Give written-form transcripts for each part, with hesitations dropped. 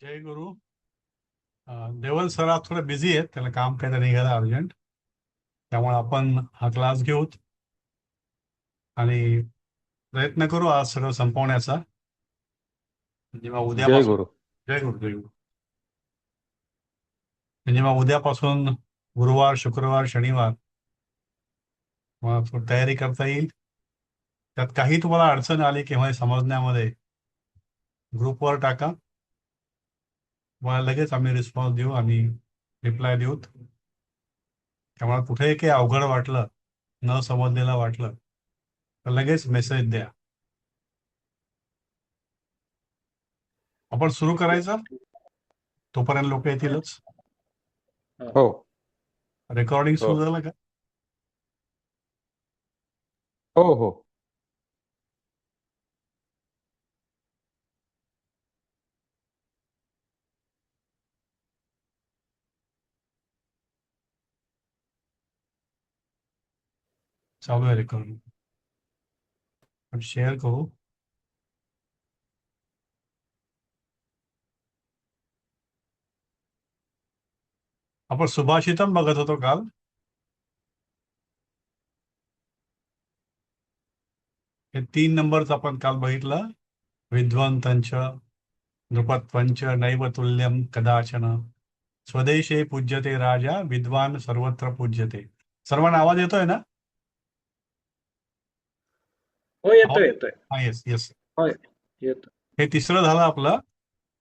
जय गुरु. Deval sir आज थोडे busy आहेत, त्याला काम काहीतरी निघालं अर्जंट. त्यामुळे आपण हा क्लास घेऊत आणि प्रयत्न करू आज सगळं संपवण्याचा. म्हणजे मग जय उद्यापासून गुरु. जय गुरु जय गुरु. म्हणजे मग उद्यापासून गुरुवार, शुक्रवार, शनिवार मग थोडी तयारी करता येईल. त्यात काही तुम्हाला अडचण आली किंवा हे समजण्यामध्ये ग्रुपवर टाका. तुम्हाला लगेच आम्ही रिस्पॉन्स देऊ आणि रिप्लाय देऊत. त्यामुळे कुठेही काही अवघड वाटलं, न समजलेलं वाटलं तर लगेच मेसेज द्या. आपण सुरू करायचं. तोपर्यंत लोक येतीलच. हो रेकॉर्डिंग हो सुरू झालं का? हो हो. चालू आहे रेकॉर्डिंग. आपण शेअर करू. आपण सुभाषितम बघत होतो काल. हे 3 नंबरच आपण काल बघितलं. विद्वंतंच नृपत्वंच नैव तुल्यम कदाचन स्वदेशे पूज्यते राजा विद्वान सर्वत्र पूज्यते. सर्वांना आवाज येतोय ना? हो, येतोय आवाज? येतोय. हा, येस येस. होय, येतो. हे तिसरं झालं आपलं.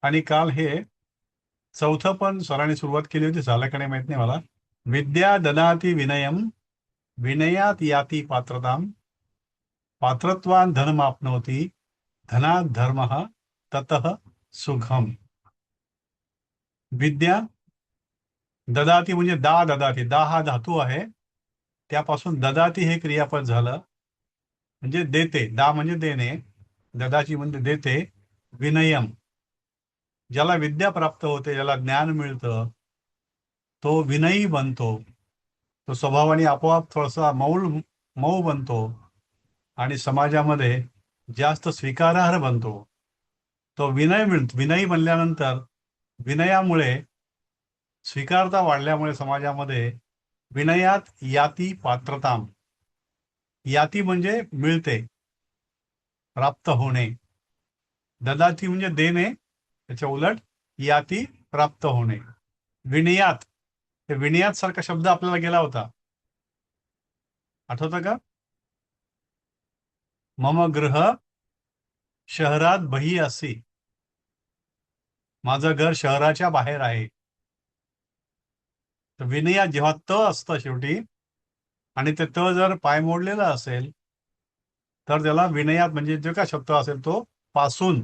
आणि काल हे चौथं पण सरांनी सुरुवात केली होती, झालं का नाही माहित नाही मला. विद्या ददाति विनयम विनयात याती पात्रताम पात्रत्वान धनमाप्नोति धनात धर्मः ततः सुखम. विद्या ददाती म्हणजे ददाती, हा धातू आहे, त्यापासून ददाती हे क्रियापद झालं. म्हणजे देते. म्हणजे देणे. ददाची म्हणजे देते. विनयम, ज्याला विद्या प्राप्त होते, ज्याला ज्ञान मिळतं, तो विनयी बनतो. तो स्वभावाने आपोआप थोडासा मऊ बनतो आणि समाजामध्ये जास्त स्वीकारार्ह बनतो. तो विनयी बनल्यानंतर विनयामुळे स्वीकारता वाढल्यामुळे समाजामध्ये विनयात याती पात्रताम. याती म्हणजे मिळते, प्राप्त होणे. ददाती म्हणजे देणे, त्याच्या उलट याती प्राप्त होणे. विनयात, हे विनयात सारखा शब्द आपल्याला गेला होता, आठवतं का? मम गृह शहरात बही असी. माझं घर शहराच्या बाहेर आहे. तर विनयात जेव्हा त असतं शेवटी, आणि ते त जर पाय मोडलेला असेल तर त्याला विनयात म्हणजे जो काय शब्द असेल तो पासून,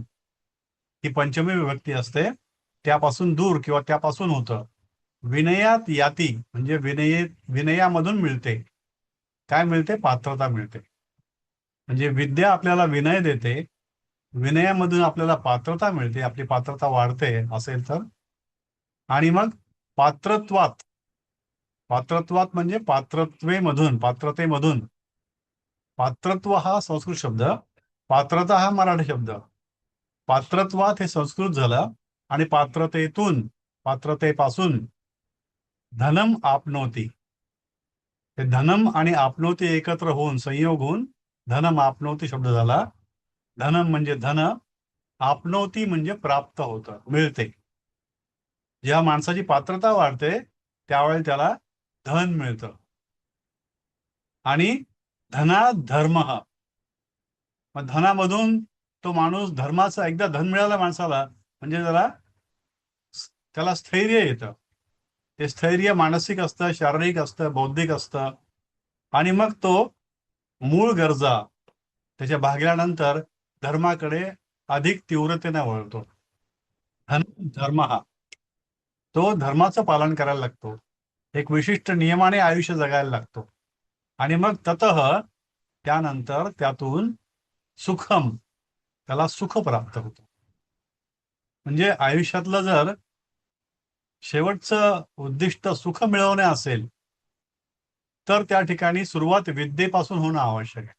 ही पंचमी विभक्ती असते, त्यापासून दूर किंवा त्यापासून होतं. विनयात याती म्हणजे विनयामधून मिळते. काय मिळते? पात्रता मिळते. म्हणजे विद्या आपल्याला विनय देते, विनयामधून आपल्याला पात्रता मिळते, आपली पात्रता वाढते असेल तर. आणि मग पात्रत्वात, पात्रत्वात म्हणजे पात्रतेमधून. पात्रत्व हा संस्कृत शब्द, पात्रता हा मराठी शब्द. पात्रत्वात हे संस्कृत झालं. आणि पात्रतेपासून धनम आपनोती. ते धनम आणि आपनोती एकत्र होऊन, संयोग होऊन धनम आपनोती शब्द झाला. धनम म्हणजे धन, आपनोती म्हणजे प्राप्त होतं, मिळते. जेव्हा माणसाची पात्रता वाढते त्यावेळी त्याला धन मिळतं. आणि धनात धर्म, मग धनामधून तो माणूस धर्माचा, एकदा धन मिळालं माणसाला म्हणजे त्याला स्थैर्य येतं. ते स्थैर्य मानसिक असतं, शारीरिक असतं, बौद्धिक असतं. आणि मग तो मूळ गरजा त्याच्या भागल्यानंतर धर्माकडे अधिक तीव्रतेने वळतो. धर्म हा, तो धर्माचं पालन करायला लागतो, एक विशिष्ट नियमाने आयुष्य जगायला लागतो. आणि मग त्यानंतर त्यातून सुखम, त्याला सुख प्राप्त होतं. म्हणजे आयुष्यातलं जर शेवटचं उद्दिष्ट सुख मिळवणे असेल तर त्या ठिकाणी सुरुवात विद्येपासून होणं आवश्यक आहे.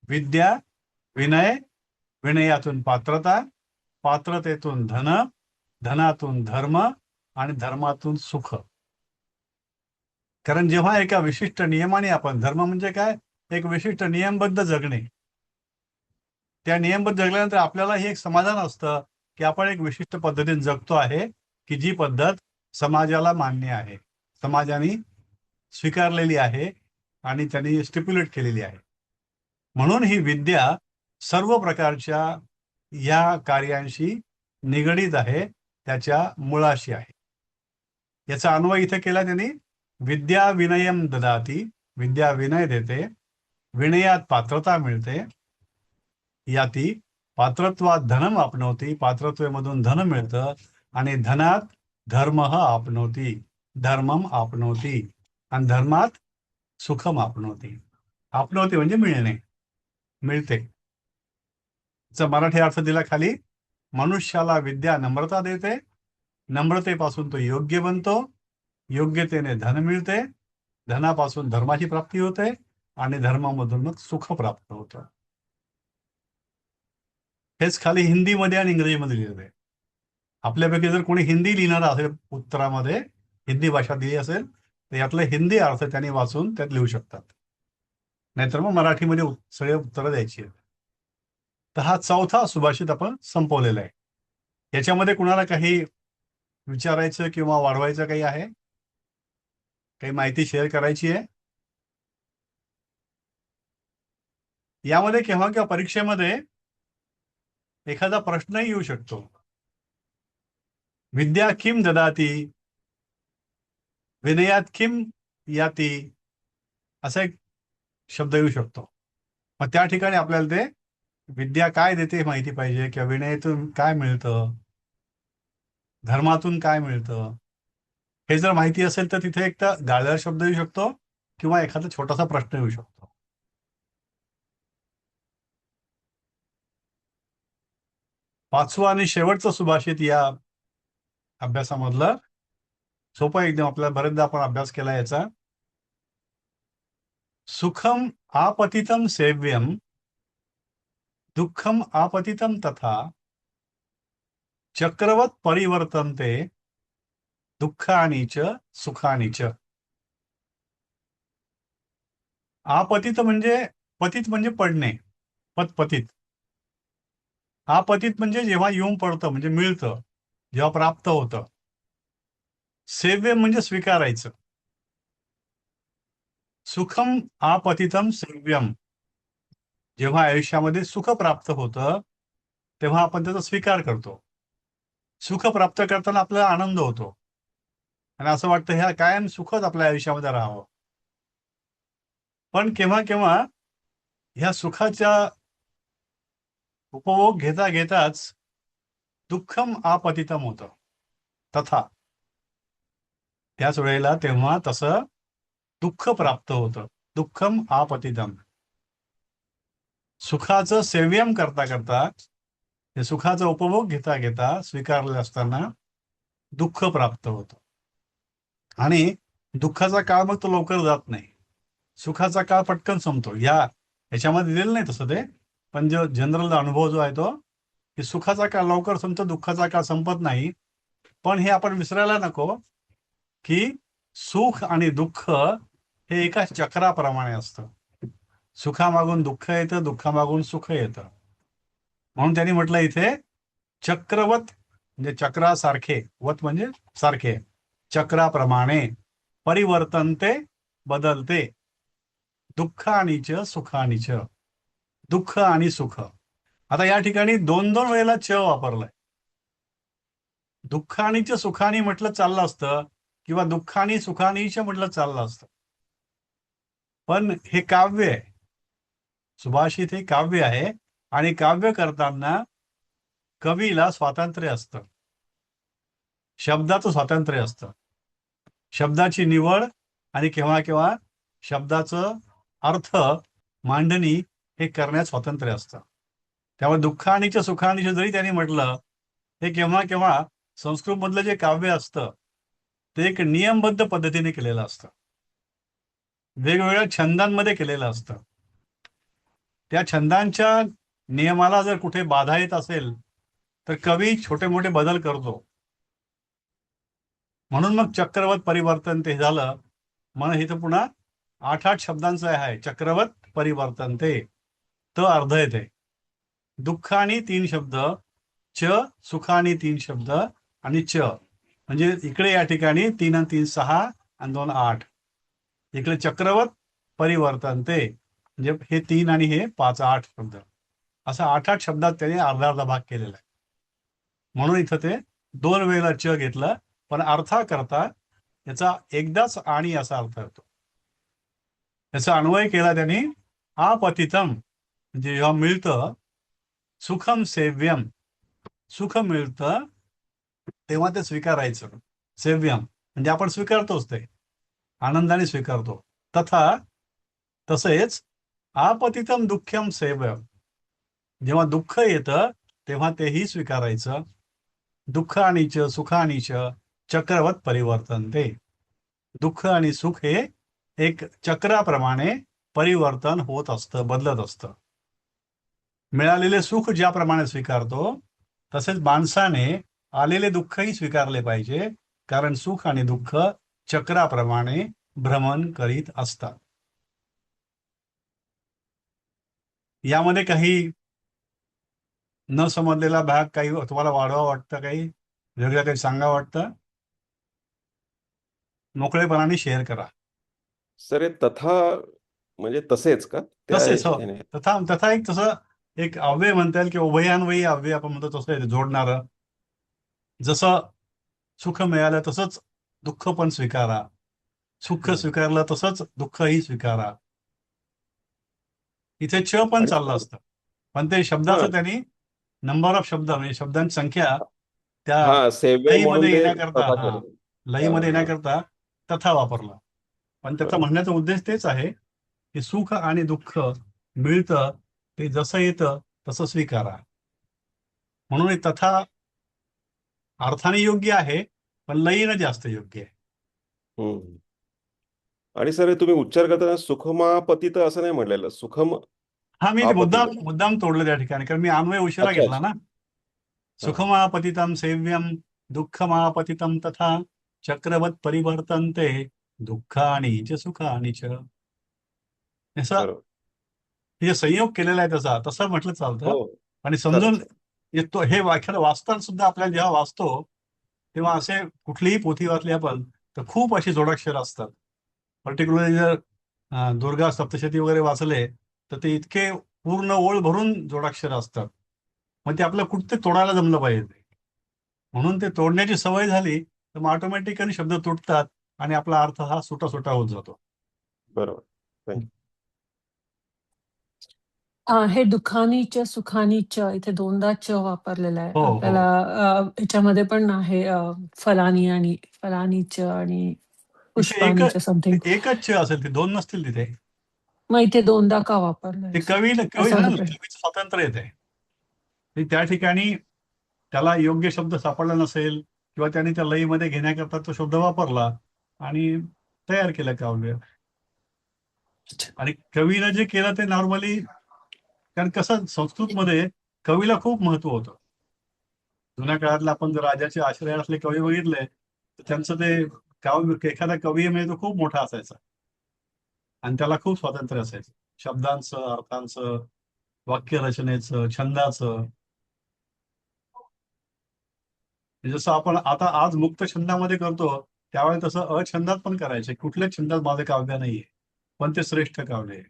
विद्या, विनय, विनयातून पात्रता, पात्रतेतून धन, धनातून धर्म आणि धर्मातून सुख. कारण जेव्हा एका विशिष्ट नियमाने आपण, धर्म म्हणजे काय, एक विशिष्ट नियमबद्ध जगणे, त्या नियमबद्ध जगल्यानंतर आपल्याला हे एक समाधान असतं की आपण एक विशिष्ट पद्धतीने जगतो आहे, की जी पद्धत समाजाला मान्य आहे, समाजाने स्वीकारलेली आहे आणि त्यांनी स्टिप्युलेट केलेली आहे. म्हणून ही विद्या सर्व प्रकारच्या या कार्यांशी निगडीत आहे, त्याच्या मुळाशी आहे. याचा अन्वय इथे केला त्यांनी. विद्या विनयम ददाती, विद्या विनय देते, विनयात पात्रता मिळते, याती पात्रत्वात धनम आपनोती, पात्रत्वेमधून धन मिळतं, आणि धनात धर्म आपनोती, धर्मम आपनोती, आणि धर्मात सुखम आपनोती. आपनोती म्हणजे मिळणे, मिळते. चा मराठी अर्थ दिला खाली. मनुष्याला विद्या नम्रता देते, नम्रतेपासून तो योग्य बनतो, योग्यतेने धन मिळते, धनापासून धर्माची प्राप्ती होते, आणि धर्मामधून मग सुख प्राप्त होतं. हेच खाली हिंदीमध्ये आणि इंग्रजीमध्ये लिहिलं आहे. आपल्यापैकी जर कोणी हिंदी लिहिणार असेल, उत्तरामध्ये हिंदी भाषा दिली असेल, तर यातले हिंदी अर्थ त्यांनी वाचून त्यात लिहू शकतात, नाहीतर मग मराठीमध्ये सगळे उत्तरं द्यायची आहेत. तर हा चौथा सुभाषित आपण संपवलेला आहे. याच्यामध्ये कुणाला काही विचारायचं किंवा वाढवायचं काही आहे, काही माहिती शेअर करायची आहे? यामध्ये केव्हा किंवा परीक्षेमध्ये एखादा प्रश्नही येऊ शकतो. विद्या किम ददाती, विनयात किम याती, असा एक शब्द येऊ शकतो. मग त्या ठिकाणी आपल्याला ते विद्या काय देते माहिती पाहिजे, किंवा विनयातून काय मिळतं, धर्मातून काय मिळतं, हे जर माहिती असेल तर तिथे एक तर गाळलेला शब्द येऊ शकतो, किंवा एखादा छोटासा प्रश्न येऊ शकतो. पाचवं आणि शेवटचं सुभाषित या अभ्यासामधलं, सोपं एकदम, आपल्याला बरेचदा आपण अभ्यास केला याचा. सुखम आपतितम सेव्यम, दुःखम आपतितम तथा, चक्रवत परिवर्तनते, दुःखानी च सुखानी च. आपतित म्हणजे, पतित म्हणजे पडणे, पतित. आपतित म्हणजे जेव्हा येऊन पडतं, म्हणजे मिळतं, जेव्हा प्राप्त होतं. सेव्य म्हणजे स्वीकारायचं. सुखम आपतितम सेव्यम, जेव्हा आयुष्यामध्ये सुख प्राप्त होतं तेव्हा आपण त्याचा स्वीकार करतो. सुख प्राप्त करताना आपल्याला आनंद होतो, आणि असं वाटतं ह्या कायम सुखच आपल्या आयुष्यामध्ये राहावं. पण केव्हा केव्हा ह्या सुखाच्या उपभोग घेता घेताच दुःखम आपतितम होतं. तथा, त्याच वेळेला तेव्हा तसं दुःख प्राप्त होतं. दुःखम आपतितम, सुखाचं सेव्यम करता करता, हे सुखाचा उपभोग घेता घेता, स्वीकारले असताना दुःख प्राप्त होतं. आणि दुःखाचा काळ मग तो लवकर जात नाही, सुखाचा काळ पटकन संपतो. याच्यामध्ये दिलेलं नाही तसं ते, पण जो जनरल अनुभव जो आहे तो, की सुखाचा काळ लवकर संपतो, दुःखाचा काळ संपत नाही. पण हे आपण विसरायला नको की सुख आणि दुःख हे एका चक्राप्रमाणे असतं. सुखामागून दुःख येतं, दुःखामागून सुख येतं. म्हणून त्यांनी म्हटलं इथे चक्रवत, म्हणजे चक्रासारखे, वत म्हणजे सारखे, चक्राप्रमाणे, परिवर्तनते, बदलते, दुःखानीच सुखानीच, दुःख आणि सुख. आता या ठिकाणी दोन दोन वेळेला च वापरलाय. दुःखानीच सुखानी म्हटलं चाललं असतं, किंवा दुःखानी सुखानीच म्हटलं चाललं असतं. पण हे काव्य आहे, सुभाषित हे काव्य आहे, आणि काव्य करताना कवीला स्वातंत्र्य असतं, शब्दाचं स्वातंत्र्य असतं. शब्दाची निवड आणि केव्हा केव्हा शब्दाचं अर्थ मांडणी हे करण्यात स्वातंत्र्य असतं. त्यामुळे दुःखानीच सुखानीच जरी त्यांनी म्हटलं, हे केव्हा केव्हा संस्कृत मधलं जे काव्य असतं ते एक नियमबद्ध पद्धतीने केलेलं असतं, वेगवेगळ्या छंदांमध्ये केलेलं असतं. त्या छंदांच्या नियमाला जर कुठे बाधा येत असेल तर कवी छोटे मोठे बदल करतो. म्हणून मग चक्रवत परिवर्तन ते झालं. म्हणून इथं पुन्हा 8 शब्दांचं आहे चक्रवत परिवर्तन ते. अर्ध येते. दुःखानी 3 शब्द, च सुखानी 3 शब्द आणि च म्हणजे इकडे या ठिकाणी 3 आणि 3 6 आणि 2 8. इकडे चक्रवत परिवर्तन ते म्हणजे हे 3 आणि हे 5 8 शब्द. असं 8 शब्दात त्याने अर्धा अर्धा भाग केलेला आहे. म्हणून इथं ते 2 वेळेला च घेतलं, पण अर्थाकरता याचा एकदाच आणि असा अर्थ होतो. याचा अन्वय केला त्यांनी आपतितम म्हणजे जेव्हा मिळतं सुखम सेव्यम, सुख मिळतं तेव्हा ते स्वीकारायचं. सेव्यम म्हणजे आपण स्वीकारतोच, ते आनंदाने स्वीकारतो. तसेच आपतितम दुःखम सेव्यम, जेव्हा दुःख येतं तेव्हा तेही स्वीकारायचं. दुःख आणि च सुख आणि च चक्रवत परिवर्तन ते. दुःख आणि सुख हे एक चक्राप्रमाणे परिवर्तन होत असतं, बदलत असतं. मिळालेले सुख ज्याप्रमाणे स्वीकारतो तसेच माणसाने आलेले दुःखही स्वीकारले पाहिजे, कारण सुख आणि दुःख चक्राप्रमाणे भ्रमण करीत असतात. यामध्ये काही न समजलेला भाग काही तुम्हाला वाढवा वाटतं, काही वेगळं काही सांगा वाटतं, मोकळेपणाने शेअर करा. सर हे तथा म्हणजे तसेच का त्या तसेच हो. ह्याने? तथा एक तसं एक अव्यय म्हणता येईल, की उभयान्वयी अव्यय आपण म्हणतो, तसं आहे जोडणारं. जसं सुख मिळालं तसंच दुःख पण स्वीकारा, सुख स्वीकारलं तसंच दुःखही स्वीकारा. इथे च पण आणि चाललं असतं, पण ते हा शब्दाचं त्यांनी नंबर ऑफ शब्द म्हणजे शब्दांची संख्या त्या हा सेव्य म्हणून लईमध्ये ते येण्याकरता, तथा हा केलं. हा लईमध्ये हा येण्याकरता तथा वापरला. पण त्याचा बरोबर. म्हणण्याचा उद्देश तेच आहे की सुख आणि दुःख मिळतं ते जसं येतं तसं स्वीकारा. म्हणून हे तथा अर्थाने योग्य आहे, पण लईनं जास्त योग्य आहे. हम्म. आणि सर हे तुम्ही उच्चार करताना सुखमापतित असं नाही म्हटलेलं, सुखम हा मी ते आपतित. मुद्दाम मुद्दाम तोडलं त्या ठिकाणी, कारण मी अन्वय उशिरा अच्छा घेतला अच्छा. ना. हा सुखमापतितम सेव्यम दुःखमापतितम तथा चक्रवत परिवर्तन ते दुःखानी च सुखानी च. असं बरोबर. हे जे संयोग केलेला आहे त्याचा तसं म्हटलं हो चालतं. आणि चालेल समजून चालेल. येतो हे वाक्य वाचताना सुद्धा आपल्याला जेव्हा वाचतो तेव्हा असे कुठलीही पोथी वाचली आपण तर खूप अशी जोडाक्षर असतात. पर्टिक्युलरली जर दुर्गा सप्तशती वगैरे वाचले तर ते इतके पूर्ण ओळ भरून जोडाक्षर असतात. मग ते आपल्याला कुठे तोडायला जमलं पाहिजे. म्हणून ते तोडण्याची सवय झाली तर मग ऑटोमॅटिकली शब्द तुटतात आणि आपला अर्थ हा सुटा सुटा होत जातो. बरोबर. थँक्यू. हे दुःखानीच सुखानीच इथे दोनदा च वापरलेला आहे हो हो. आपल्याला. ह्याच्यामध्ये पण आहे फलानी आणि फलानीच आणि इथे पुष्पानीच समथिंग. एकच च असेल, ते दोन नसतील तिथे. मग इथे दोनदा का वापरलंय ते असं? कवी असं हा होतं प्रश्न. कवीचं स्वातंत्र्य येते. त्या ठिकाणी त्याला योग्य शब्द सापडला नसेल किंवा त्याने त्या लईमध्ये घेण्याकरता तो शब्द वापरला आणि तयार केलं काव्य. आणि कवीनं जे केलं ते नॉर्मली, कारण कसं संस्कृतमध्ये कवीला खूप महत्व होतं. जुन्या काळातला आपण जर राजाचे आश्रय असले कवी बघितले तर त्यांचं ते काव्य, एखादा कवी म्हणजे तो खूप मोठा असायचा आणि त्याला खूप स्वातंत्र्य असायचं शब्दांचं, अर्थांचं, वाक्यरचनेचं, छंदाचं. जसं आपण आता आज मुक्त छंदामध्ये करतो त्यावेळेस तसं अछंदात पण करायचे. कुठल्याच छंदात माझं काव्य नाहीये पण ते श्रेष्ठ काव्य आहे.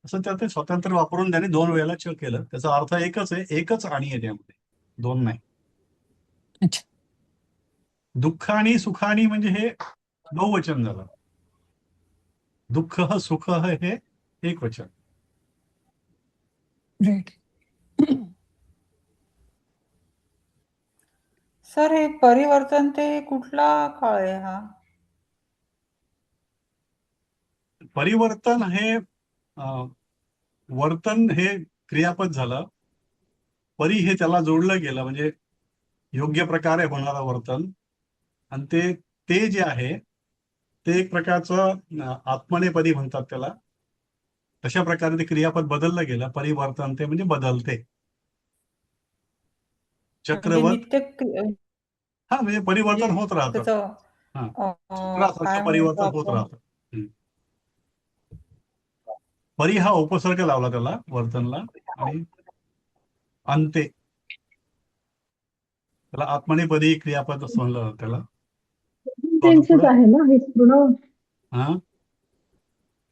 असं त्यात ते स्वातंत्र्य वापरून त्यांनी 2 वेळेला च केलं. त्याचा अर्थ एकच आहे, एकच आणि आहे त्यामध्ये, 2 नाही. अच्छा. दुःख आणि सुखानी म्हणजे हे बहुवचन झालं. दुःख सुख हे एक वचन. राईट. सर हे परिवर्तन ते कुठला काळ आहे हा? परिवर्तन हे वर्तन हे क्रियापद झालं. परी हे त्याला जोडलं गेलं म्हणजे योग्य प्रकारे होणारं वर्तन. आणि ते ते जे आहे ते एक प्रकारचं आत्मनेपदी म्हणतात त्याला. तशा प्रकारे ते क्रियापद बदललं गेलं. परिवर्तन ते म्हणजे बदलते. चक्रवत नित्य हा म्हणजे परिवर्तन म्हणजे होत राहतं. त्याचं हा काय चक्रासारखं म्हणतो परिवर्तन होत आपण राहतं. परी हा उपसर्ग लावला त्याला वर्तनला आणि अंते त्याला आत्मनेपदी क्रियापद असं म्हणलं जातं त्याला. तो आता टेन्सच पुढं आहे ना हे पूर्ण हा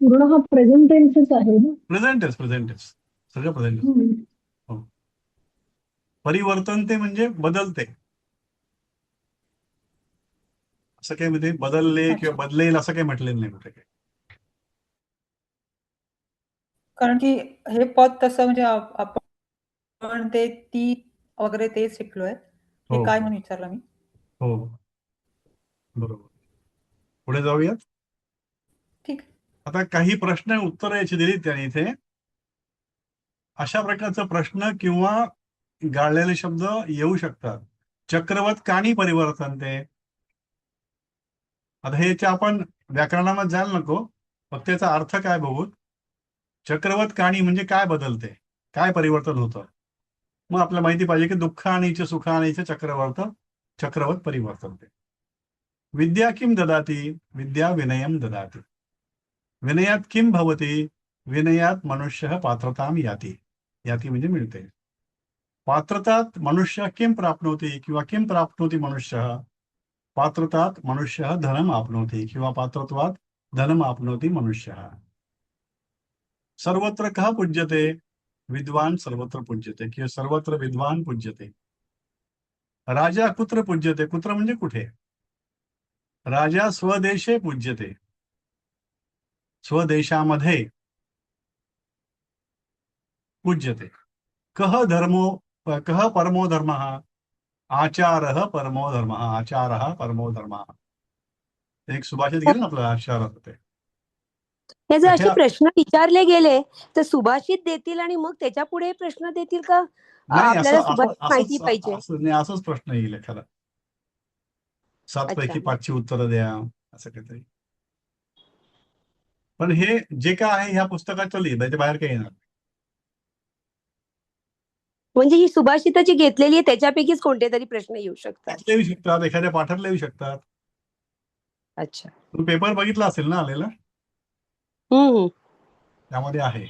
पूर्ण हा प्रेझेंट टेन्सच आहे ना. प्रेझेंटेस सगळं प्रेझेंटेस. हम्म. हो परिवर्तन ते म्हणजे बदलते असं काही म्हणजे बदलले किंवा अच्छा बदलेल असं काही म्हटलेलं नाही कुठे काही. कारण की हे पद तसं म्हणजे आपण ते ती वगैरे ते शिकलोय. हे हो काय हो म्हणून विचारलं मी? हो बरोबर. पुढे जाऊयात. ठीक. आता काही प्रश्न उत्तर याची दिली त्याने इथे. अशा प्रकारचा प्रश्न किंवा गाळलेले शब्द येऊ शकतात. चक्रवत कानी परिवर्तन ते. आता हे ते आपण व्याकरणामध्ये जायला नको फक्त त्याचा अर्थ काय बघू. चक्रवत काणी म्हणजे काय बदलते काय परिवर्तन होतं. मग आपल्याला माहिती पाहिजे की दुःख आणीचे सुख आणीचे चक्रवत परिवर्तन ते. विद्या किम ददाती विद्या विनयम ददाती. विनयात किम भवती विनयात मनुष्य पात्रताम याती. याती म्हणजे मिळते. पात्रतात मनुष्य किम प्राप्नोति किंवा किम प्राप्नोति मनुष्य. पात्रतात मनुष्य धनम आपनोति किंवा पात्रत्वात धनम आपनोति मनुष्य. सर्वत्र कः पूज्यते विद्वान सर्वत्र पूज्यते किंवा सर्वत्र विद्वान पूज्यते. राजा कुत्र पूज्यते कुत्र म्हणजे कुठे. राजा स्वदेशे पूज्यते स्वदेशामध्ये पूज्यते. कः धर्मो कः परमो धर्मः आचारः परमो धर्मः आचारः परमो धर्मः. एक सुभाषित गेलं ना आपलं आचार होते. हे जर असे ह्या प्रश्न विचारले गेले तर सुभाषित देतील आणि मग त्याच्या पुढे प्रश्न देतील का नाही असं आपल्याला असं सुभाषित माहिती असंच पाहिजे. असं नाही असंच प्रश्न येईल एखादा. 7 अच्छा. पैकी 5ची उत्तरं द्या असं काहीतरी. पण हे जे काय आहे ह्या पुस्तकात लिहिलं त्याच्या बाहेर काही येणार. म्हणजे ही सुभाषिताची घेतलेली आहे त्याच्यापैकीच कोणते तरी प्रश्न येऊ शकतात. त्यातले येऊ शकतात एखाद्या पाठातले येऊ शकतात. अच्छा. तुम्ही पेपर बघितला असेल ना आलेला हम्म. त्यामध्ये आहे.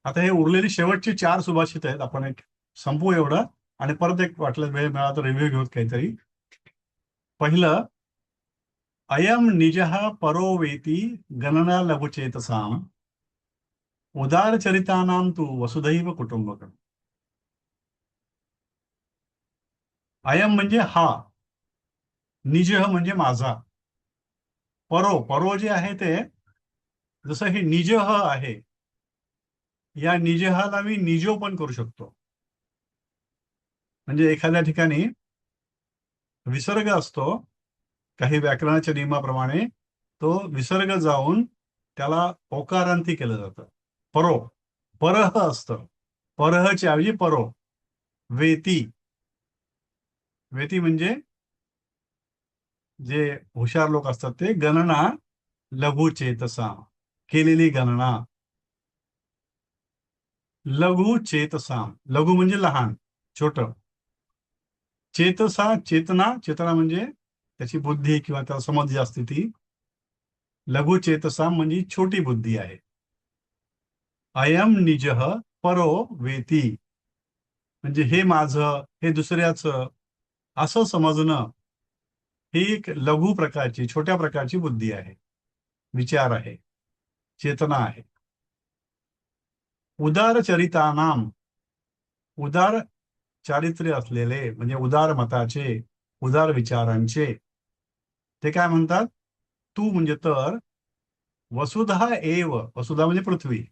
आता हे उरलेली शेवटची 4 सुभाषित आहेत. आपण एक संपू एवढं आणि परत एक वाटलं वेळ मिळाला तर रिव्ह्यू घेऊत काहीतरी. पहिलं अयम निजः परो वेती गणना लघुचेतसाम उदारचरितानां तु वसुधैव कुटुंबकम. अयम म्हणजे हा. निजः म्हणजे माझा. परो जे आहे ते जसं हे निजः आहे या निजहाला मी निजो पण करू शकतो. म्हणजे एखाद्या ठिकाणी विसर्ग असतो काही व्याकरणाच्या नियमाप्रमाणे तो विसर्ग जाऊन त्याला ओकारांती केलं जातं. परो परह असतं. परहच्या ऐवजी परो. वेती वेती म्हणजे जे हुशार लोक असतात ते गणना लघु चेतसा केलेली गणना. लघु चेतसाम लघु म्हणजे लहान छोट. चेतसा चेतना म्हणजे त्याची बुद्धी किंवा त्याला समज जी असते ती. लघु चेतसाम म्हणजे छोटी बुद्धी आहे. अयम निजः परो वेती म्हणजे हे माझं हे दुसऱ्याचं असं समजणं ही एक लघु प्रकारची छोट्या प्रकारची बुद्धी आहे. विचार आहे चेतना आहे. उदार चरितानाम उदार चारित्र्य असलेले म्हणजे उदार मताचे उदार विचारांचे ते काय म्हणतात. तू म्हणजे तर वसुधा एव वसुधा म्हणजे पृथ्वी.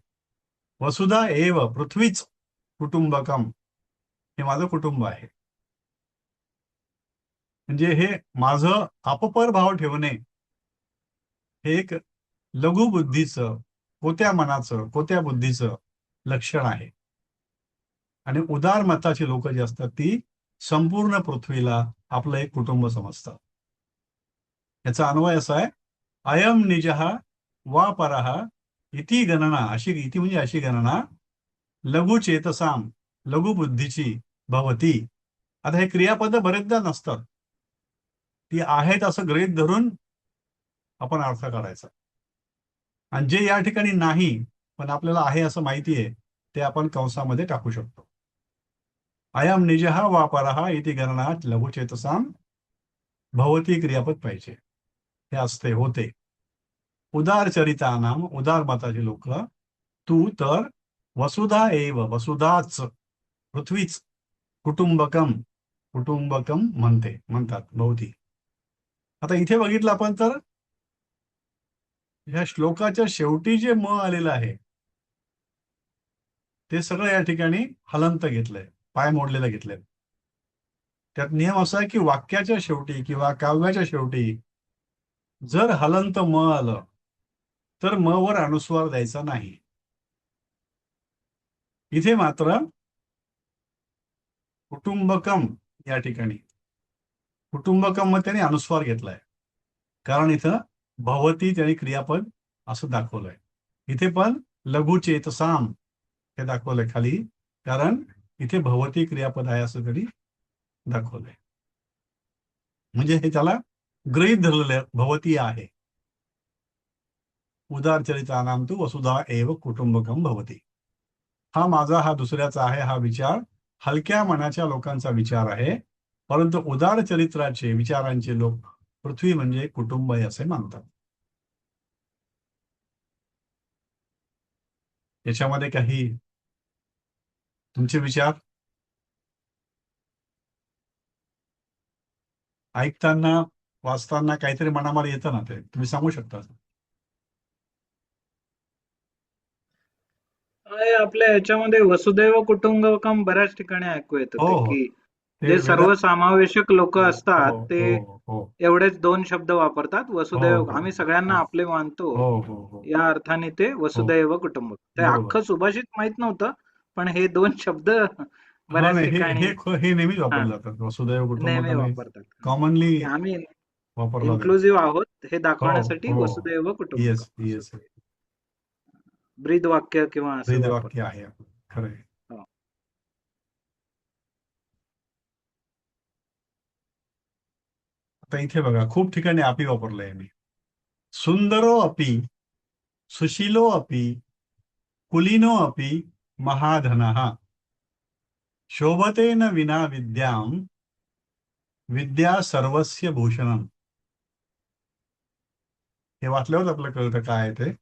वसुधा एव पृथ्वीच कुटुंबकम हे माझं कुटुंब आहे. म्हणजे हे माझं अपपर भाव ठेवणे हे एक लघु बुद्धीचं कोत्या मनाचं कोत्या बुद्धीचं लक्षण आहे. आणि उदार मताची लोक जी असतात ती संपूर्ण पृथ्वीला आपलं एक कुटुंब समजतात. याचा अन्वय असा आहे अयम निजः वा परः इति गणना अशी इति म्हणजे अशी गणना लघु चेतसाम लघु बुद्धीची भवती आता हे क्रियापद बरेचदा नसतात, ती आहेत असं गृहीत धरून आपण अर्थ काढायचा. आणि जे या ठिकाणी नाही पण आपल्याला आहे असं माहिती आहे ते आपण कंसामध्ये टाकू शकतो. अयम निजः वापरः इति गणनात लघुचेतसाम भवती क्रियापद पाहिजे. हे असते, होते. उदार चरितानाम, उदार मताचे लोक, तू तर वसुधा एव, वसुधाच, पृथ्वीच, कुटुंबकम, कुटुंबकम म्हणतात भवती. आता इथे बघितलं आपण तर ह्या श्लोकाच्या शेवटी जे म आलेलं आहे ते सगळं या ठिकाणी हलंत घेतलंय, पाय मोडलेलं घेतलंय. त्यात नियम असा आहे की वाक्याच्या शेवटी किंवा काव्याच्या शेवटी जर हलंत म आलं तर म वर अनुस्वार द्यायचा नाही. इथे मात्र कुटुंबकम या ठिकाणी कुटुंबकम मध्ये त्याने अनुस्वार घेतलाय, कारण इथं भवती त्याने क्रियापद असं दाखवलंय. इथे पण लघुचेतसाम हे दाखवलंय खाली, कारण इथे भवती क्रियापद आहे असं तरी दाखवलंय. म्हणजे हे त्याला गृहीत धरलेलं भवती आहे. उदार चरितानाम तू वसुधा एव कुटुंबकम भवती. हा दुसऱ्याचा आहे. हा विचार हलक्या मनाच्या लोकांचा विचार आहे, परंतु उदार चरित्राचे विचारांचे लोक पृथ्वी म्हणजे कुटुंब आहे असे मानतात. याच्यामध्ये काही तुमचे विचार ऐकताना वाचताना काहीतरी मनामध्ये येतं ना, ते तुम्ही सांगू शकता. आपल्या याच्यामध्ये वसुदैव कुटुंबकम बऱ्याच ठिकाणी ऐकू येत हो, होते हो. की ते जे वेदा- सर्वसमावेशक लोक हो, असतात हो, ते हो, हो, एवढेच 2 शब्द वापरतात. वसुदैव हो, आम्ही सगळ्यांना हो. आपले मानतो, हो, हो, हो. या अर्थाने ते वसुदैव कुटुंबकम. ते बरोबर. अख्खं सुभाषित माहित नव्हतं, पण हे 2 शब्द हो बऱ्याच नाही, ठिकाणी हे नेहमीच हा, वापरलं जातात. वसुदैव नेहमी कुटुंबकम वापरतात. कॉमनली की आम्ही वापरला जाईल. इन्क्लुझिव्ह आहोत हे हो, दाखवण्यासाठी हो. वसुदैव कुटुंबकम येस, असं येस. ब्रीद वाक्य किंवा असं ब्रीद वापरतात. वाक्य आहे खरं आहे. हो. आता इथे बघा खूप ठिकाणी अपी वापरलंय मी. सुंदरो अपि, सुशीलो अपि, कुलीनो अपि महाधनः, शोभतेन विना विद्याम, विद्या सर्वस्य भूषणम. हे वाचल्यावर आपल्याला कळतं काय आहे ते.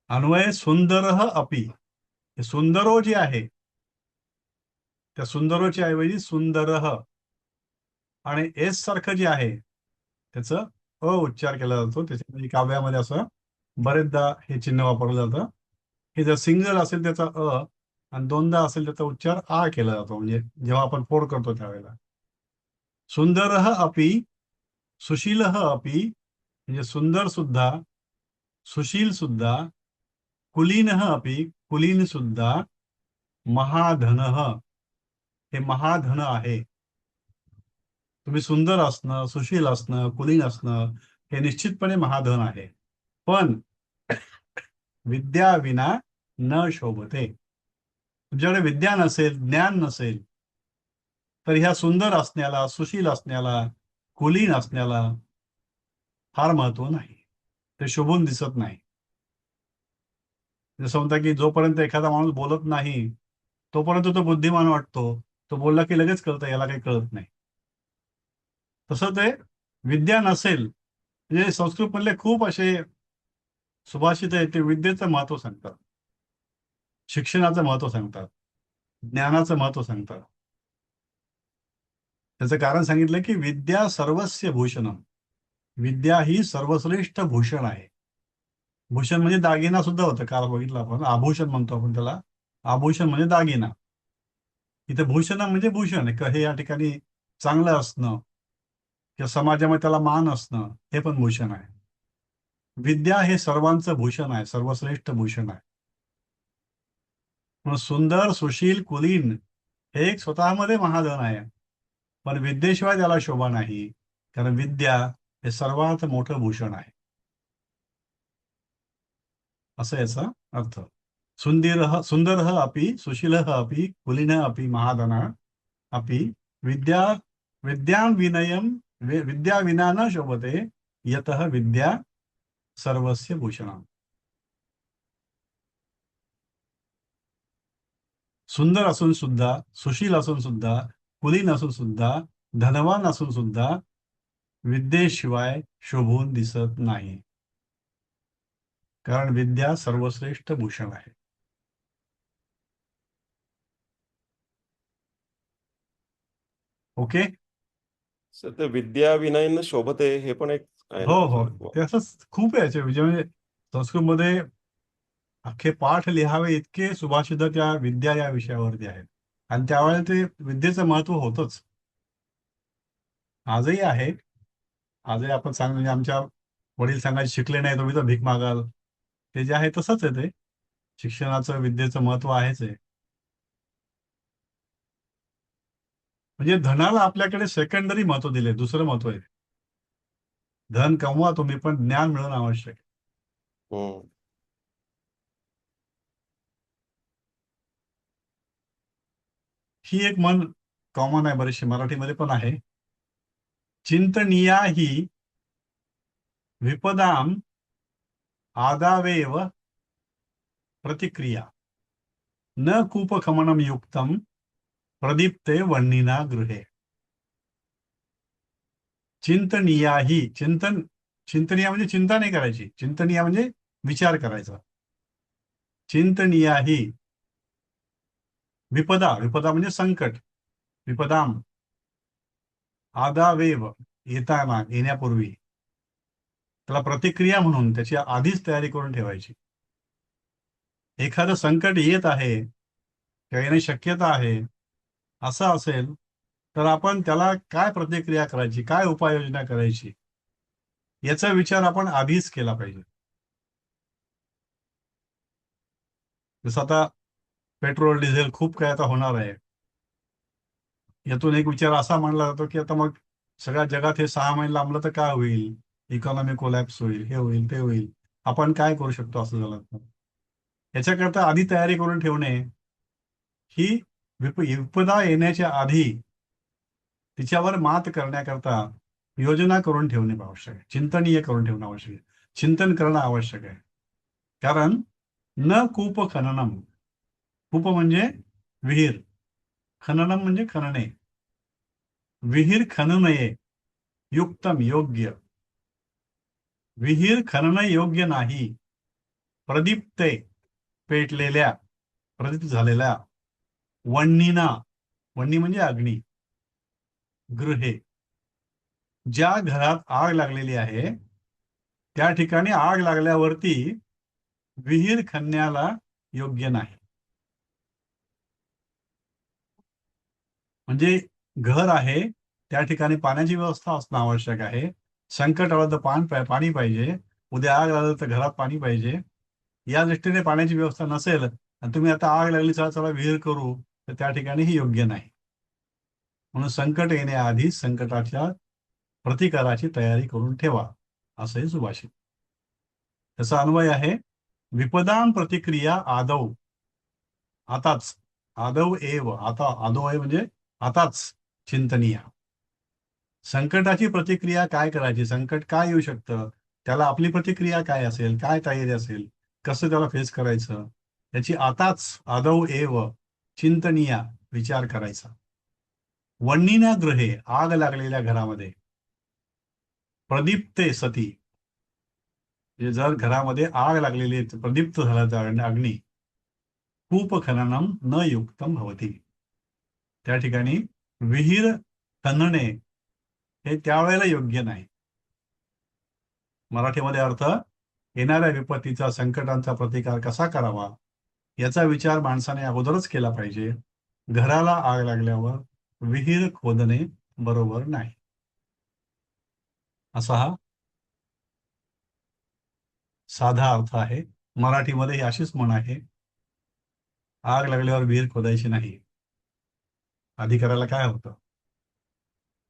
अन्वय सुंदरः अपि, हे सुंदरो जे आहे त्या सुंदरोच्या ऐवजी सुंदरः, आणि एस सारखं जे आहे त्याचं अ उच्चार केला जातो. त्याच्यामध्ये काव्यामध्ये असं बरेचदा हे चिन्ह वापरलं जातं. हे जर सिंगल असेल त्याचा अ आणि दोनदा असेल त्याचा उच्चार आ केला जातो, म्हणजे जेव्हा आपण फोड करतो त्यावेळेला. सुंदरः अपि, सुशीलः अपि, म्हणजे सुंदर सुद्धा, सुशील सुद्धा, कुलीनः अपि, कुलीन सुद्धा, महाधनः, हे महाधन आहे. तुम्ही सुंदर असणं, सुशील असणं, कुलीन असणं हे निश्चितपणे महाधन आहे. पण विद्या विना न शोभते. तुमच्याकडे विद्या नसेल, ज्ञान नसेल, तर ह्या सुंदर असण्याला, सुशील असण्याला, कुलीन असण्याला फार महत्व नाही. ते शोभून दिसत नाही. जसं म्हणता की जोपर्यंत एखादा माणूस बोलत नाही तोपर्यंत तो बुद्धिमान वाटतो, तो बोलला की लगेच कळतं याला काही कळत नाही. तसं ते विद्या नसेल, म्हणजे संस्कृत मधले खूप असे सुभाषित आहेत ते विद्येचं महत्व सांगतात, शिक्षणाचं महत्व सांगतात, ज्ञानाचं महत्व सांगतात. त्याचं कारण सांगितलं की विद्या सर्वस्य भूषणम, विद्या ही सर्वश्रेष्ठ भूषण आहे. भूषण म्हणजे दागिना सुद्धा होतं, काल बघितलं आपण, आभूषण म्हणतो आपण त्याला. आभूषण म्हणजे दागिना. इथे भूषण म्हणजे भूषण हे या ठिकाणी चांगलं असणं किंवा समाजामध्ये त्याला मान असणं हे पण भूषण आहे. विद्या हे सर्वांचं भूषण आहे, सर्वश्रेष्ठ भूषण आहे. म्हणून सुंदर, सुशील, कुलीन हे एक स्वतःमध्ये महाधन आहे, पण विद्येशिवाय त्याला शोभा नाही, कारण विद्या हे सर्वात मोठं भूषण आहे, असं याचा अर्थ. सुंदरः अपि, सुशीलः अपि, कुलीनः अपि महाधनः, अपि विद्या विद्यां विनयं विद्या विना न शोभते यतः विद्या सर्वस्य भूषणम्. सुंदर असून सुद्धा, सुशील असून सुद्धा, कुलीन असून सुद्धा, धनवान असून सुद्धा विद्येशिवाय शोभून दिसत नाही. कारण विद्या सर्वश्रेष्ठ भूषण आहे. ओके. सर ते विद्या विनयन शोभते हे पण एक आहे हो ना हो, सर? ते असंच खूप आहे याचे म्हणजे संस्कृतमध्ये अख्खे पाठ लिहावे इतके सुभाषित त्या विद्या या विषयावरती आहेत. आणि त्यावेळेला ते विद्येचं महत्व होतच, आजही आहे. आजही आपण म्हणजे आमच्या वडील सांगायचे शिकले नाही तुम्ही तर भीक मागाल, ते जे आहे तसंच आहे. ते शिक्षणाचं विद्येचं महत्व आहेच आहे. म्हणजे धनाला आपल्याकडे सेकंडरी महत्व दिले, दुसरं महत्व आहे. धन कमवा तुम्ही पण ज्ञान मिळणं आवश्यक आहे. हम्म. ही एक मन कॉमन आहे, बरीचशी मराठीमध्ये पण आहे. चिंतनीया ही विपदाम आदावेव प्रतिक्रिया न कूपखमनम युक्तम प्रदीप्ते वह्निना गृहे. चिंतनीया ही चिंतनीया म्हणजे चिंता नाही करायची, चिंतनीया म्हणजे विचार करायचा. चिंतनीया ही विपदा म्हणजे संकट, विपदाम आदावेव येताना येण्यापूर्वी त्याला प्रतिक्रिया म्हणून त्याची आधीच तयारी करून ठेवायची. एखादं संकट येत आहे किंवा येण्याची शक्यता आहे असं असेल तर आपण त्याला काय प्रतिक्रिया करायची, काय उपाययोजना करायची याचा विचार आपण आधीच केला पाहिजे. जसं आता पेट्रोल डिझेल खूप काय आता होणार आहे, यातून एक विचार असा मांडला जातो की आता मग सगळ्या जगात हे 6 महिने लांबलं तर काय होईल, इकॉनॉमी कोलॅप्स होईल, हे होईल ते होईल, आपण काय करू शकतो असं झालं तर. याच्याकरता आधी तयारी करून ठेवणे ही विपदा येण्याच्या आधी तिच्यावर मात करण्याकरता योजना करून ठेवणे आवश्यक आहे, चिंतनीय करून ठेवणं आवश्यक आहे, चिंतन करणं आवश्यक आहे. कारण न कूप खननम, कूप म्हणजे विहीर, खननम म्हणजे खनने, विहीर खणू नये, युक्तम योग्य, विहीर खनन योग्य नाही, प्रदीप्ते पेटलेल्या, प्रदीप्त झालेल्या, वह्नीना, वह्नी म्हणजे अग्नी, गृहे, ज्या घरात आग लागलेली आहे त्या ठिकाणी आग लागल्यावरती विहीर खणण्याला योग्य नाही. म्हणजे घर आहे त्या ठिकाणी पाण्याची व्यवस्था असणं आवश्यक आहे. संकट आलं तर पाणी पाहिजे, उद्या आग लागलं तर घरात पाणी पाहिजे. या दृष्टीने पाण्याची व्यवस्था नसेल आणि तुम्ही आता आग लागली चला चला विहीर करू, तर त्या ठिकाणी ही योग्य नाही. म्हणून संकट येण्याआधी संकटाच्या प्रतिकाराची तयारी करून ठेवा, असंही सुभाषित. त्याचा अन्वय आहे विपदां प्रतिक्रिया आदौ, आताच, आदौ एव, आता आदौ आहे म्हणजे आताच, चिंतनीय. संकटाची प्रतिक्रिया काय करायची, संकट काय येऊ शकतं, त्याला आपली प्रतिक्रिया काय असेल, काय तयारी असेल, कसं त्याला फेस करायचं, याची आताच आदौ एव चिंतनीय विचार करायचा. वह्नीना गृहे, आग लागलेल्या घरामध्ये, प्रदीप्ते सती, म्हणजे जर घरामध्ये आग लागलेली आहे, प्रदीप्त झाला तर अग्नी, कूप खननम न युक्तम भवती, त्या ठिकाणी विहीर खणणे हे त्यावेळेला योग्य नाही. मराठीमध्ये अर्थ, येणाऱ्या विपत्तीचा, संकटांचा प्रतिकार कसा करावा याचा विचार माणसाने अगोदरच केला पाहिजे. घराला आग लागल्यावर विहीर खोदणे बरोबर नाही, असा हा साधा अर्थ आहे. मराठीमध्ये ही अशीच म्हण आहे, आग लागल्यावर विहीर खोदायची नाही. अधिकाऱ्याला काय होतं,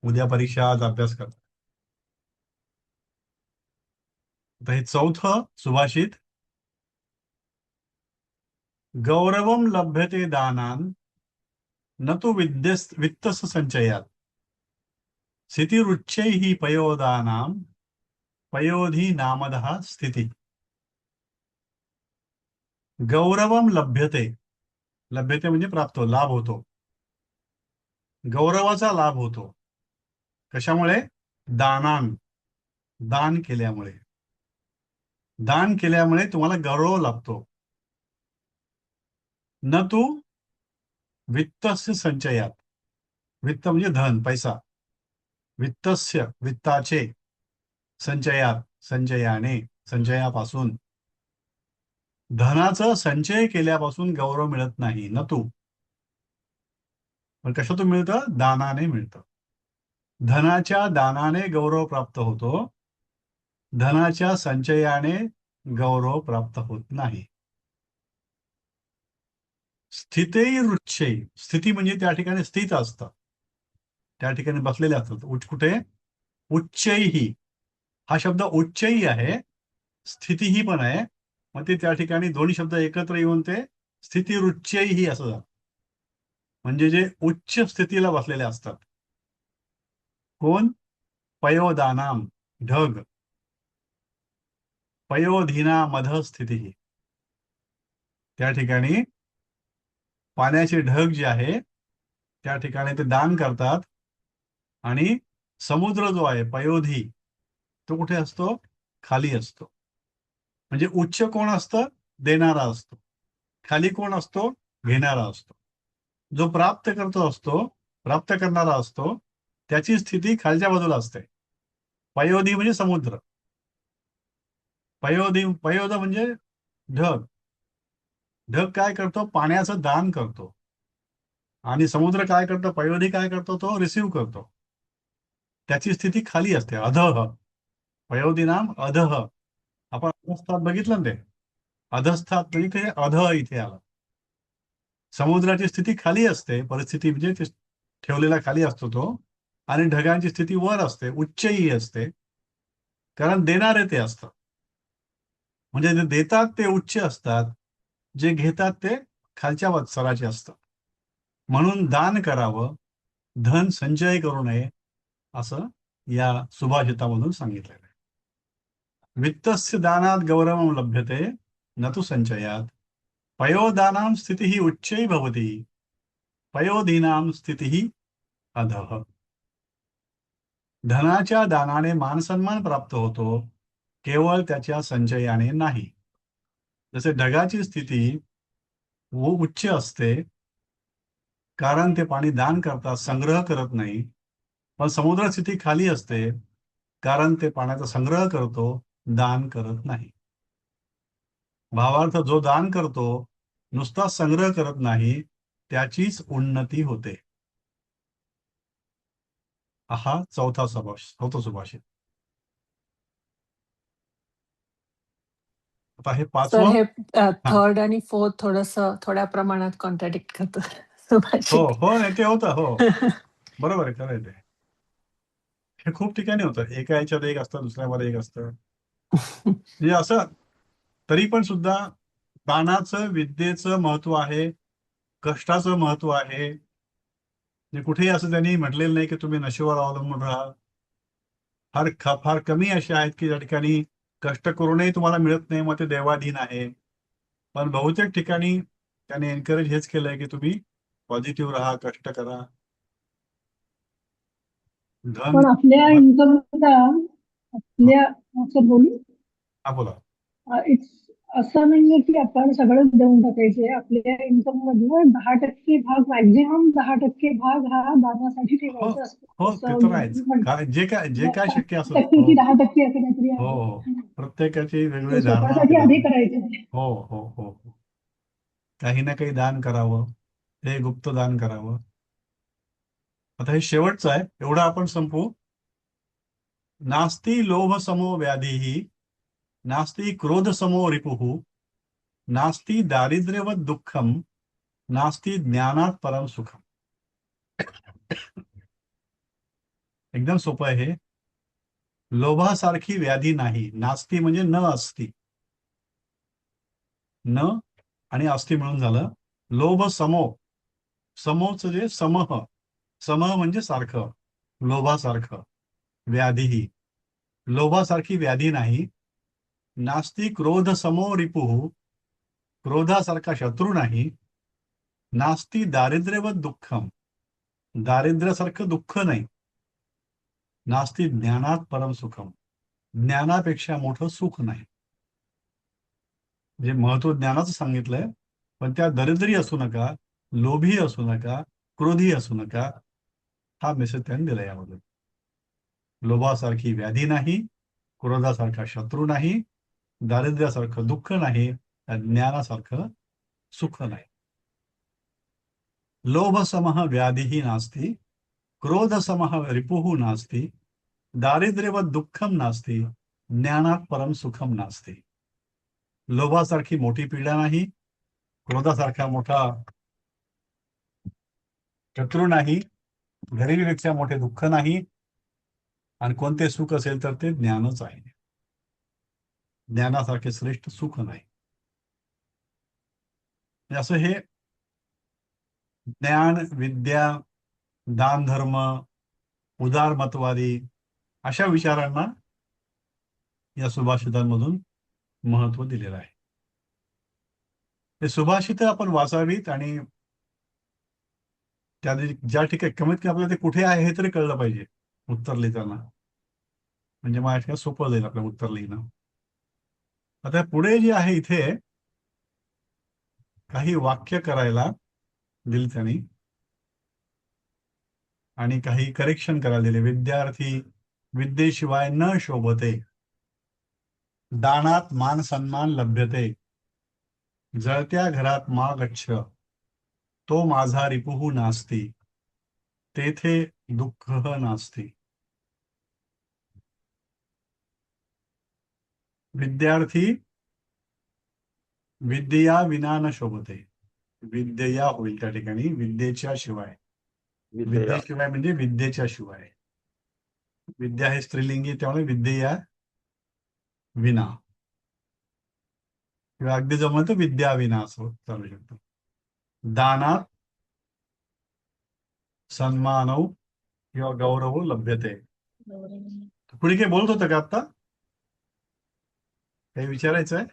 उद्या परीक्षा आज अभ्यास करतात. आता हे चौथं सुभाषित, गौरवम लभ्यते दानान न तु वित्तस्य संचयात स्थितिरुच्चैः पयोदानां पयोधी नामदः स्थिती गौरवम लभ्यते लभ्यते म्हणजे प्राप्त लाभ होतो गौरवाचा लाभ होतो कशामुळे दान केल्यामुळे तुम्हाला गौरव लाभतो न तू वित्तस्य संचयात वित्त म्हणजे धन पैसा वित्ताचे संचयापासून धनाचा संचय केल्यापासून गौरव मिळत नाही न तू पण कशातून मिळतं दानाने मिळतं धनाच्या दानाने गौरव प्राप्त होतो धनाच्या संचयाने गौरव प्राप्त होत नाही स्थितैरुच्चै स्थिती म्हणजे त्या ठिकाणी स्थित असतं त्या ठिकाणी बसलेले असतात कुठे उच्चैही हा शब्द उच्चही आहे स्थितीही पण आहे मग ते त्या ठिकाणी दोन्ही शब्द एकत्र येऊन ते स्थितिरुच्चैही असं झालं म्हणजे जे उच्च स्थितीला बसलेले असतात कोण पयोदानाम ढग पयोधीना मध स्थिती त्या ठिकाणी पाण्याचे ढग जे आहे त्या ठिकाणी ते दान करतात आणि समुद्र जो आहे पयोधी तो कुठे असतो खाली असतो म्हणजे उच्च कोण असतं देणारा असतो खाली कोण असतो घेणारा असतो जो प्राप्त करणारा असतो त्याची स्थिती खालच्या बाजूला असते पयोधी म्हणजे समुद्र पयोध म्हणजे ढग काय करतो पाण्याचं दान करतो आणि समुद्र काय करतो पयोधी काय करतो तो रिसीव्ह करतो त्याची स्थिती खाली असते अधः पयोधी नाम अधः आपण अधस्थात बघितलं ना ते अधस्थात म्हणजे ते अधः इथे आलं समुद्राची स्थिती खाली असते परिस्थिती म्हणजे ठेवलेला खाली असतो तो आणि ढगांची स्थिती वर असते उच्चही असते कारण देणारे ते असतात म्हणजे जे देतात ते उच्च असतात जे घेतात ते खालच्या स्तराचे असतात म्हणून दान करावं धन संचय करू नये असं या सुभाषितामधून सांगितलेलं आहे वित्तस्य दानात गौरवं लभ्यते न तु संचयात पयोदानां स्थितिः उच्चै भवति पयोधीनां स्थितिः अधः धनाच्या दानाने मानसन्मान प्राप्त होतो केवळ त्याच्या संचयाने नाही जसे ढगाची स्थिती उच्च असते कारण ते पाणी दान करतात संग्रह करत नाही पण समुद्र स्थिती खाली असते कारण ते पाण्याचा संग्रह करतो दान करत नाही भावार्थ जो दान करतो नुसता संग्रह करत नाही त्याचीच उन्नती होते हा चौथा सुभाषित आता हे सर पाचवं हे थर्ड आणि फोर्थ थोड्या प्रमाणात कॉन्ट्रॅडिक्ट करतं हो सुभाषित हो नाही ते होतं हो बरोबर आहे खरं आहे ते हे खूप ठिकाणी होतं एका ह्याच्यात एक असतं दुसऱ्यामध्ये एक असतं म्हणजे असं तरी पण सुद्धा दानाचं विद्येचं महत्व आहे कष्टाचं महत्व आहे म्हणजे कुठेही असं त्यांनी म्हटलेलं नाही की तुम्ही नशेवर अवलंबून राहा फार कमी असे आहेत की ज्या ठिकाणी कष्ट करूनही तुम्हाला मिळत नाही मग ते देवाधीन आहे पण बहुतेक ठिकाणी त्याने एनकरेज हेच केलंय की तुम्ही पॉझिटिव्ह राहा कष्ट करा धन पण आपल्या इन्कमचा आपल्या असं बोलू हा बोला इट्स असं नाहीये की आपण सगळंच देऊन टाकायचे आपल्या इन्कम मधलं 10% भाग मॅक्झिमम 10% भाग हा दानासाठी हो ठेवायचा असतो हो ते असं तर आहेच जे काय शक्य असेल 5% हो की 10% असं काहीतरी हो आहे हो प्रत्येकाची वेगवेगळी ते धारणा स्वतःसाठी असते आधी करायचे हो हो हो हो काही ना काही दान करावं हे गुप्त दान करावं आता हे शेवटचं आहे एवढं आपण संपू नास्ति लोभ समो व्याधीः नास्ति क्रोध समो रिपुः नास्ति दारिद्र्यवत दुःखम नास्ति ज्ञानात परम सुखम एकदम सोपं आहे हे लोभासारखी व्याधी नाही नास्ती म्हणजे न असती न आणि अस्ती मिळून झालं लोभ समो समोचं जे समह, समह म्हणजे सारखं, लोभासारखं, व्याधीही, लोभासारखी व्याधी नाही. नास्ति क्रोध समो रिपुः, क्रोधासारखा शत्रू नाही. नास्ति दारिद्र्यवत दुःखम, दारिद्र्यासारखं दुःख नाही. नास्ति ज्ञानात परम सुखम, ज्ञानापेक्षा मोठं सुख नाही. जे महत्व ज्ञानाचं सांगितलंय, पण त्या दरिद्री असू नका, लोभी असू नका, क्रोधी असू नका, हा मेसेज त्यांनी दिला यामध्ये. लोभासारखी व्याधी नाही, क्रोधासारखा शत्रू नाही, दारिद्र्यासारखं दुःख नाही, ज्ञानासारखं सुख नाही. लोभसमः व्याधीही नास्ति, क्रोधसमः रिपुः नास्ति, दारिद्र्यवत दुःखम नास्ति, ज्ञानात परम सुखम नास्ति. लोभासारखी मोठी पीडा नाही, क्रोधासारखा मोठा शत्रू नाही, गरिबीपेक्षा मोठे दुःख नाही, आणि कोणते सुख असेल तर ते ज्ञानच आहे. ज्ञानासारखे श्रेष्ठ सुख नाही. असं हे ज्ञान, विद्या, दान, धर्म, उदारमतवादी अशा विचारांना या सुभाषितांमधून महत्व दिलेलं आहे. हे सुभाषित आपण वाचावीत आणि त्या ज्या ठिकाणी कमीत कमी आपल्याला ते कुठे आहे हे तरी कळलं पाहिजे उत्तर लिहिताना, म्हणजे माझ्या सोपं जाईल आपल्याला उत्तर लिहिणं. आता पुढे जे आहे इथे काही वाक्य करायला दिली त्यांनी आणि काही करेक्शन करायला दिले. विद्यार्थी विद्येशिवाय न शोभते, दानात मान सन्मान लभ्यते, जळत्या घरात मा गच्छ, तो माझा रिपुः नास्ति, तेथे दुःख नास्ति. विद्यार्थी विद्या विना न शोभते, विद्या होईल त्या ठिकाणी, विद्येच्या शिवाय. विद्येशिवाय म्हणजे विद्येच्या शिवाय. विद्या हे स्त्रीलिंगी, त्यामुळे विद्या विना, किंवा अगदी जमलं तर विद्या विना असं चालू शकतं. दानात सन्मानव किंवा गौरव लभ्यते. पुढे काही बोलत होतं का आता? काही विचारायचं आहे?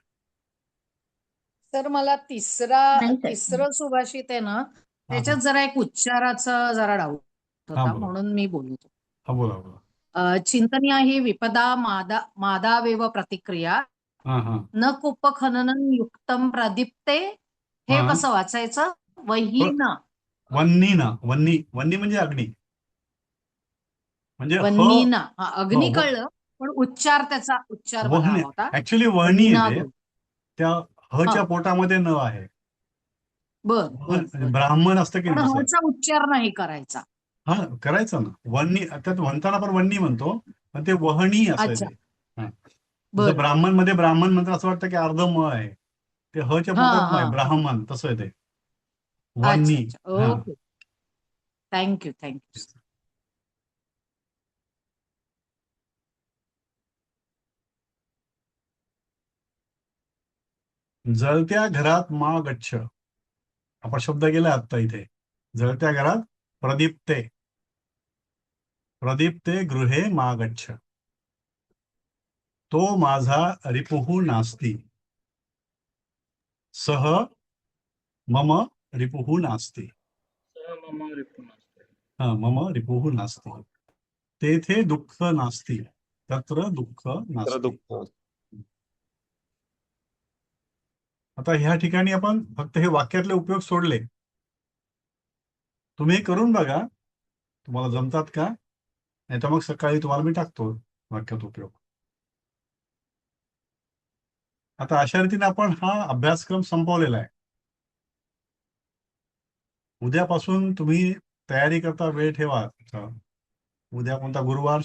सर मला तिसरं सुभाषित आहे ना, त्याच्यात जरा एक उच्चाराचा जरा डाऊट हा, होता, बोला. म्हणून मी बोलतो. हा, बोला बोला. चिंतनीया ही विपदा मादावेव प्रतिक्रिया हा हा न कुप खननं युक्तम प्रदीप्ते. हे हा. कसं वाचायचं? वहीन वन्नी ना, वन्नी, वन्नी म्हणजे अग्नी, म्हणजे वन्नीना. अग्नी हो. कळलं, पण त्याचा उच्चार वहनी बघावा होता. ऍक्च्युली वहनी वन्नीना आहे ते. बोल. त्या हच्या हा. पोटामध्ये न आहे. बर ब्राह्मण असतं की पण नाही तसं. हचा उच्चार नाही करायचा. हा, करायचं ना. वन्नी त्यात म्हणताना पण वन्नी म्हणतो, पण ते वहनी असं अच्छा. ते. हा. बरं. जसं ब्राह्मण मध्ये ब्राह्मण म्हणतात असं वाटतं की अर्ध म आहे, ते हच्या हा, पोटात नाही, हा. ब्राह्मण तसं आहे ते. वन्नी. अच्छा. हा. ओके. थँक्यू. जळत्या घरात मा गच्छ, आपण शब्द गेला आता इथे. जळत्या घरात प्रदीप्ते, प्रदीप्ते गृहे मा गच्छ, तो माझा रिपुः नास्ति, सह मम रिपुः नास्ति. मम रिपुः नास्ति, तेथे दुःख नास्ति, तत्र दुःख नास्ति. दुःख. आता ह्या ठिकाणी आपण फक्त हे वाक्यातले उपयोग सोडले. तुम्ही हे करून बघा, तुम्हाला जमतात का? नाही तर मग सकाळी तुम्हाला मी टाकतो वाक्यात उपयोग. आता अशा रीतीने आपण हा अभ्यासक्रम संपवलेला आहे. उद्यापासून तुम्ही तयारी करता वेळ ठेवा. उद्या कोणता गुरुवार,